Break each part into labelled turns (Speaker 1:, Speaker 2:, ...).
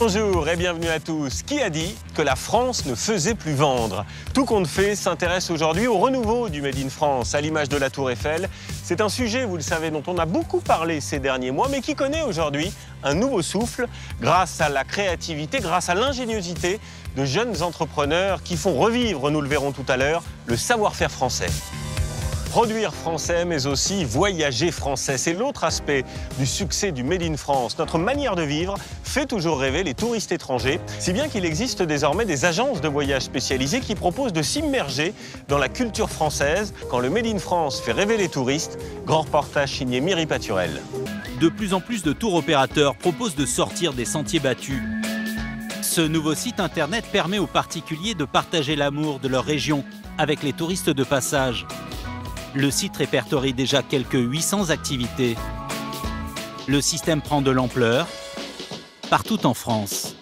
Speaker 1: Bonjour et bienvenue à tous. Qui a dit que la France ne faisait plus vendre? Tout compte fait s'intéresse aujourd'hui au renouveau du Made in France, à l'image de la Tour Eiffel. C'est un sujet, vous le savez, dont on a beaucoup parlé ces derniers mois, mais qui connaît aujourd'hui un nouveau souffle grâce à la créativité, grâce à l'ingéniosité de jeunes entrepreneurs qui font revivre, nous le verrons tout à l'heure, le savoir-faire français. Produire français, mais aussi voyager français. C'est l'autre aspect du succès du Made in France. Notre manière de vivre fait toujours rêver les touristes étrangers, si bien qu'il existe désormais des agences de voyage spécialisées qui proposent de s'immerger dans la culture française. Quand le Made in France fait rêver les touristes, grand reportage signé Myri Paturel.
Speaker 2: De plus en plus de tours opérateurs proposent de sortir des sentiers battus. Ce nouveau site internet permet aux particuliers de partager l'amour de leur région avec les touristes de passage. Le site répertorie déjà quelques 800 activités. Le système prend de l'ampleur partout en France.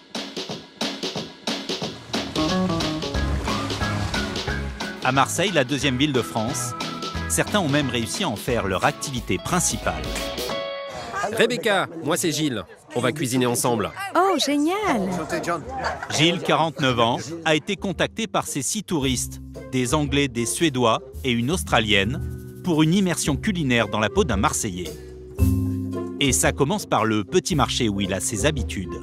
Speaker 2: À Marseille, la deuxième ville de France, certains ont même réussi à en faire leur activité principale.
Speaker 3: Rebecca, moi c'est Gilles. On va cuisiner ensemble.
Speaker 4: Oh, génial!
Speaker 2: Gilles, 49 ans, a été contacté par ces 6 touristes, des Anglais, des Suédois et une Australienne, pour une immersion culinaire dans la peau d'un Marseillais. Et ça commence par le petit marché où il a ses habitudes.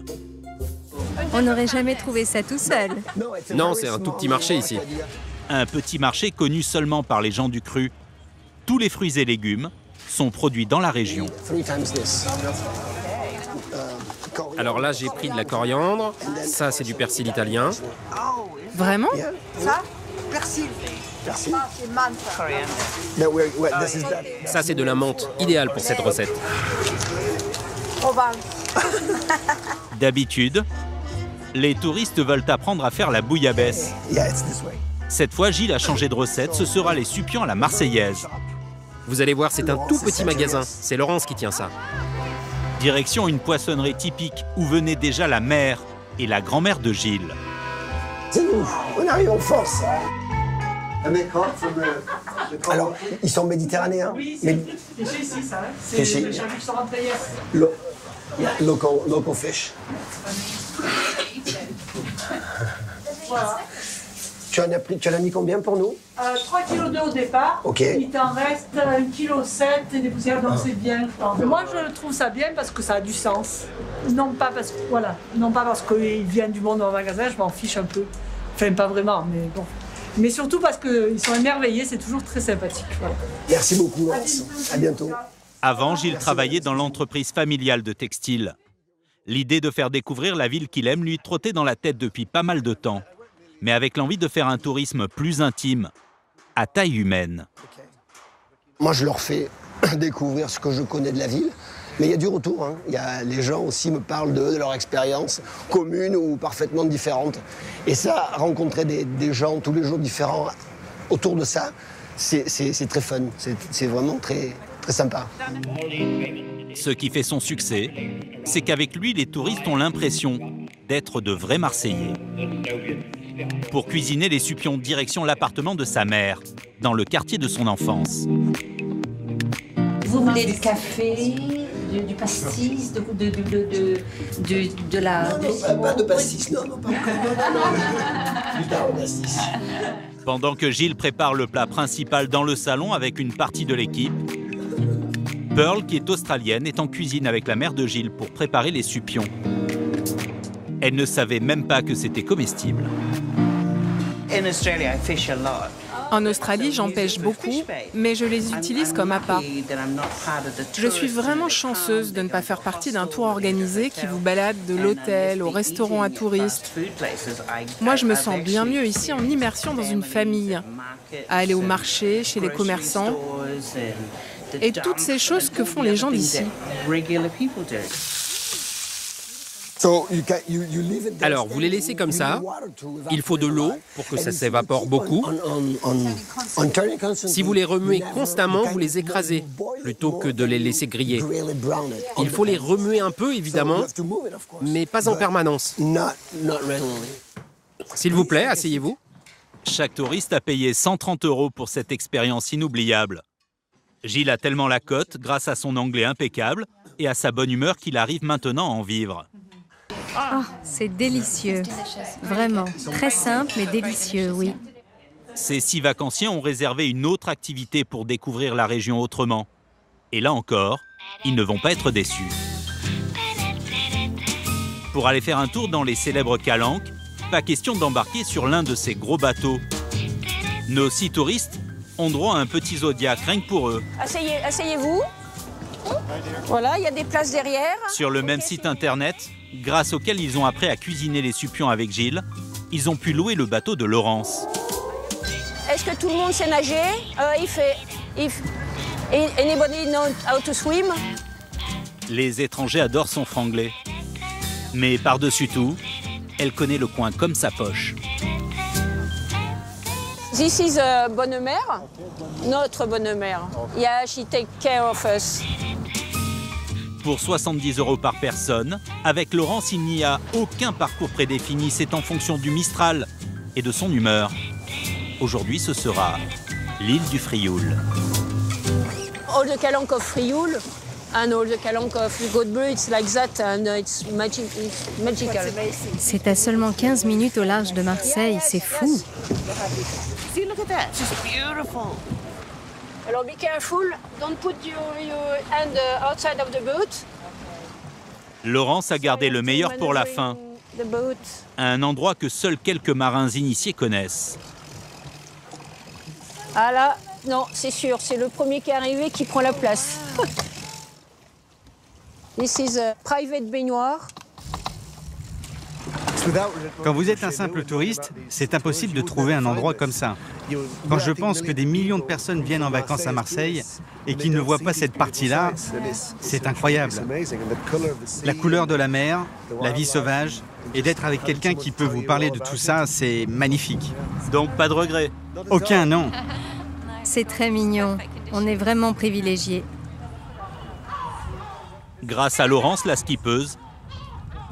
Speaker 4: On n'aurait jamais trouvé ça tout seul.
Speaker 3: Non, c'est un tout petit marché ici.
Speaker 2: Un petit marché connu seulement par les gens du cru. Tous les fruits et légumes sont produits dans la région.
Speaker 3: Alors là, j'ai pris de la coriandre. Ça, c'est du persil italien.
Speaker 4: Vraiment?
Speaker 5: Ça, persil.
Speaker 6: Persil.
Speaker 5: Ça, c'est menthe.
Speaker 3: Ça, c'est de la menthe, idéale pour cette recette.
Speaker 5: Provence.
Speaker 2: D'habitude, les touristes veulent apprendre à faire la bouillabaisse. Cette fois, Gilles a changé de recette, ce sera les supions à la marseillaise.
Speaker 3: Vous allez voir, c'est un tout petit magasin. C'est Laurence qui tient ça.
Speaker 2: Direction une poissonnerie typique où venait déjà la mère et la grand-mère de Gilles.
Speaker 6: C'est nous, on arrive en force. Alors, ils sont méditerranéens.
Speaker 7: Oui, c'est ici, ça. C'est
Speaker 6: Ici.
Speaker 7: le service qui sont rentrés hier.
Speaker 6: Local fish.
Speaker 7: Voilà.
Speaker 6: Tu en as mis combien pour nous?
Speaker 7: 3 kg au départ.
Speaker 6: Ok.
Speaker 7: Il t'en reste 1,7 kg et des poussières, donc c'est bien. Moi, je trouve ça bien parce que ça a du sens. Non pas parce que, non pas parce qu'ils viennent du monde dans le magasin, je m'en fiche un peu. Enfin, pas vraiment, mais bon. Mais surtout parce qu'ils sont émerveillés, c'est toujours très sympathique. Voilà.
Speaker 6: Merci beaucoup, Laurence. À bientôt.
Speaker 2: Avant, Gilles travaillait dans l'entreprise familiale de textile. L'idée de faire découvrir la ville qu'il aime lui trottait dans la tête depuis pas mal de temps. Mais avec l'envie de faire un tourisme plus intime, à taille humaine.
Speaker 6: Moi, je leur fais découvrir ce que je connais de la ville. Mais il y a du retour. Hein. Les gens aussi me parlent de leur expérience commune ou parfaitement différente. Et ça, rencontrer des gens tous les jours différents autour de ça, c'est très fun. C'est vraiment très, très sympa.
Speaker 2: Ce qui fait son succès, c'est qu'avec lui, les touristes ont l'impression d'être de vrais Marseillais. Pour cuisiner les supions, direction l'appartement de sa mère, dans le quartier de son enfance.
Speaker 8: Vous voulez du café, du pastis, de la...
Speaker 6: Pas de pastis, non, pas plus tard, le pastis.
Speaker 2: Pendant que Gilles prépare le plat principal dans le salon avec une partie de l'équipe, Pearl, qui est australienne, est en cuisine avec la mère de Gilles pour préparer les supions. Elle ne savait même pas que c'était comestible.
Speaker 9: En Australie, j'en pêche beaucoup, mais je les utilise comme appât. Je suis vraiment chanceuse de ne pas faire partie d'un tour organisé qui vous balade de l'hôtel au restaurant à touristes. Moi, je me sens bien mieux ici en immersion dans une famille, à aller au marché, chez les commerçants, et toutes ces choses que font les gens d'ici.
Speaker 3: Alors, vous les laissez comme ça. Il faut de l'eau pour que ça s'évapore beaucoup. Si vous les remuez constamment, vous les écrasez, plutôt que de les laisser griller. Il faut les remuer un peu, évidemment, mais pas en permanence. S'il vous plaît, asseyez-vous.
Speaker 2: Chaque touriste a payé 130 € pour cette expérience inoubliable. Gilles a tellement la cote grâce à son anglais impeccable et à sa bonne humeur qu'il arrive maintenant à en vivre.
Speaker 4: Oh, c'est délicieux. Vraiment, très simple mais délicieux, oui.
Speaker 2: Ces 6 vacanciers ont réservé une autre activité pour découvrir la région autrement. Et là encore, ils ne vont pas être déçus. Pour aller faire un tour dans les célèbres calanques, pas question d'embarquer sur l'un de ces gros bateaux. Nos 6 touristes ont droit à un petit zodiaque rien que pour eux.
Speaker 8: Asseyez-vous. Voilà, il y a des places derrière.
Speaker 2: Sur le même site internet, grâce auquel ils ont appris à cuisiner les supions avec Gilles, ils ont pu louer le bateau de Laurence.
Speaker 8: Est-ce que tout le monde sait nager? Anybody know how to swim?
Speaker 2: Les étrangers adorent son franglais. Mais par-dessus tout, elle connaît le coin comme sa poche.
Speaker 8: This is bonne mère, notre bonne mère. Yeah, she take care of us.
Speaker 2: Pour 70 € par personne, avec Laurence, il n'y a aucun parcours prédéfini. C'est en fonction du Mistral et de son humeur. Aujourd'hui, ce sera l'île du Frioul.
Speaker 8: All the calanques of Frioul and all the calanques of Godbrug, it's like that and it's magical.
Speaker 4: C'est à seulement 15 minutes au large de Marseille, c'est fou.
Speaker 8: See, look at that. It's beautiful. Alors, be careful. Don't put your hand outside of the boat.
Speaker 2: Laurence a gardé le meilleur pour la fin, à un endroit que seuls quelques marins initiés connaissent.
Speaker 8: Ah là, non, c'est sûr, c'est le premier qui est arrivé qui prend la place. This is a private baignoire.
Speaker 10: Quand vous êtes un simple touriste, c'est impossible de trouver un endroit comme ça. Quand je pense que des millions de personnes viennent en vacances à Marseille et qu'ils ne voient pas cette partie-là, c'est incroyable. La couleur de la mer, la vie sauvage, et d'être avec quelqu'un qui peut vous parler de tout ça, c'est magnifique.
Speaker 2: Donc pas de regret?
Speaker 10: Aucun, non.
Speaker 4: C'est très mignon. On est vraiment privilégiés.
Speaker 2: Grâce à Laurence, la skippeuse,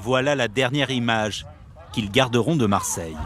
Speaker 2: voilà la dernière image qu'ils garderont de Marseille.